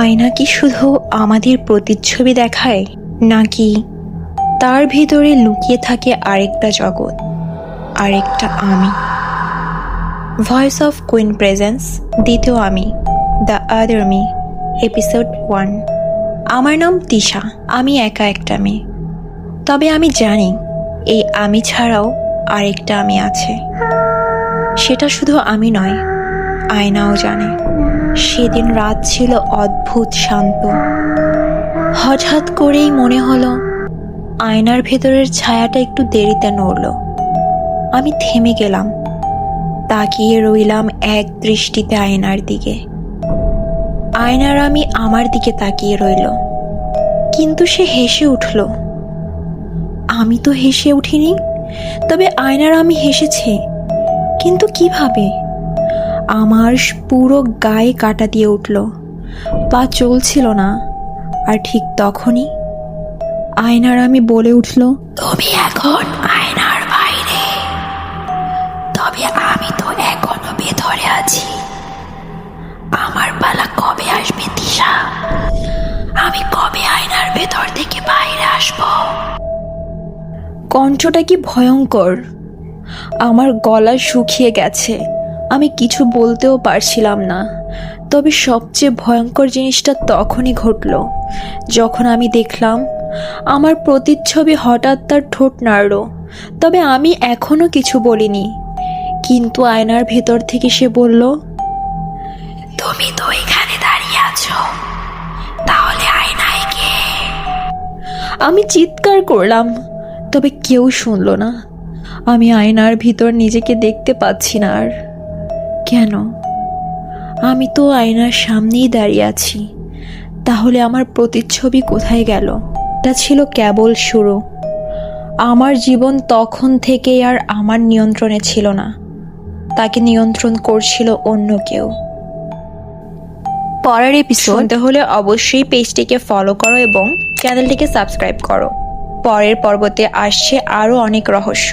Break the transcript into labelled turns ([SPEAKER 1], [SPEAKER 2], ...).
[SPEAKER 1] আয়না কি শুধু আমাদের প্রতিচ্ছবি দেখায়, নাকি তার ভিতরে লুকিয়ে থাকে আরেকটা জগৎ, আরেকটা আমি? ভয়েস অফ কুইন প্রেজেন্স, দ্বিতীয় আমি, দ্য আদার মি, এপিসোড 1। আমার নাম তিশা। আমি একা একটা মেয়ে, তবে আমি জানি এই আমি ছাড়াও আরেকটা আমি আছে। সেটা শুধু আমি নয়, আয়নাও জানে। সেদিন রাত ছিল অদ্ভুত শান্ত। হঠাৎ করেই মনে হলো আয়নার ভেতরের ছায়াটা একটু দেরিতে নড়ল। আমি থেমে গেলাম, তাকিয়ে রইলাম এক দৃষ্টিতে আয়নার দিকে। আয়নার আমি আমার দিকে তাকিয়ে রইল, কিন্তু সে হেসে উঠল। আমি তো হেসে উঠিনি, তবে আয়নার আমি হেসেছে। কিন্তু কিভাবে? আমার পুরো গায়ে কাটা দিয়ে উঠল, পা চলছিল না। আর ঠিক তখনই আয়নার আমি বলে উঠল, তুমি এখন আয়নার বাইরে, তবে আমি তো এখনো ভেতরে আছি। আমার পালা কবে আসবে তিশা? আমি কবে আয়নার ভেতর থেকে বাইরে আসব? কণ্ঠটা কি ভয়ঙ্কর! আমার গলা শুকিয়ে গেছে, আমি কিছু বলতেও পারছিলাম না। তবে সবচেয়ে ভয়ঙ্কর জিনিসটা তখনই ঘটল, যখন আমি দেখলাম আমার প্রতিচ্ছবি হঠাৎ তার ঠোঁট নাড়ল। তবে আমি এখনো কিছু বলিনি, কিন্তু আয়নার ভেতর থেকে সে বলল, তুমি তো এখানে দাঁড়িয়ে আছো, তাহলে আয়নায় কে? আমি চিৎকার করলাম, তবে কেউ শুনল না। আমি আয়নার ভিতর নিজেকে দেখতে পাচ্ছি না আর। কেন? আমি তো আয়নার সামনেই দাঁড়িয়ে আছি, তাহলে আমার প্রতিচ্ছবি কোথায় গেল? এটা ছিল কেবল শুরু। আমার জীবন তখন থেকেই আর আমার নিয়ন্ত্রণে ছিল না, তাকে নিয়ন্ত্রণ করছিল অন্য কেউ। পরের এপিসোড শুনতে হলে অবশ্যই পেজটিকে ফলো করো এবং চ্যানেলটিকে সাবস্ক্রাইব করো। পরের পর্বতে আসছে আরও অনেক রহস্য।